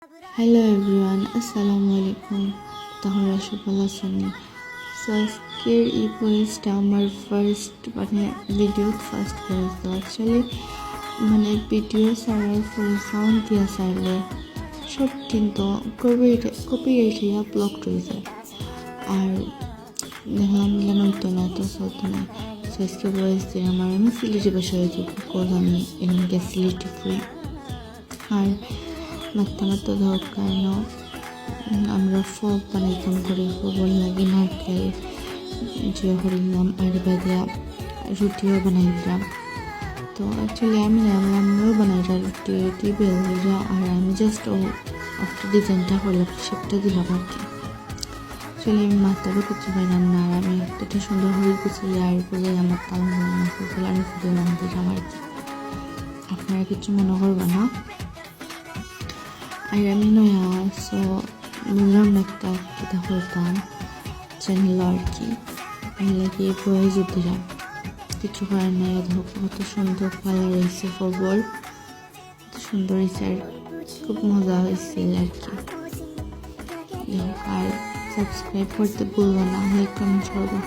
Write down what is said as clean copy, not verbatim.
Hello everyone, আসসালামু আলাইকুম। তাহলে সবাই আছেন? সো আজকের এই ভয়েসটা আমার ফার্স্ট ভিডিও ফার্স্ট ভয়েস। তো অ্যাকচুয়ালি ভিডিও সারার ফুল সাউন্ড দিয়া সারলে সব কিন্তু কপিরাইট হইয়া ব্লক রয়েছে। আর দেখলাম হইতো না, তো চলতো না। সো আজকে ভয়েস দিয়ে আমি সিলেটি বাসায় যাবো, বিকজ আমি এখানে সিলেটি ফুল। আর মাত্তা দরকার না, আমরা ফগ বানাইতাম করে, ফগল লাগে নারকেল যে হরিলাম আর বাদিয়া রুটিও বানাই দিলাম। তো অ্যাকচুয়ালি আমরাও বানাইরা রুটি বেলরা, আর আমি জাস্ট একটা ডিজাইনটা করলাম, শেপটা দিলাম আর কি। অ্যাকচুয়ালি আমি মাথারও কিছু পাইলাম না, আর আমি এতটা সুন্দর হয়ে গেছি আর বলে আমার তালা আমি ফুটে বানিয়ে দিলাম আর কি। আপনারা কিছু মনে করবে না। আর আমি নয়া, সো বুঝলাম না একটা কীটা করতাম চ্যানেল আর কি। এই লাগে বয়ে দিলাম, কিছু করার নাই। কত সুন্দর কালার হয়েছে, ফবল কত সুন্দর হয়েছে, আর খুব মজা হয়েছিল আর কি। আর সাবস্ক্রাইব করতে ভুলবো না, লাইক কমেন্ট করবো।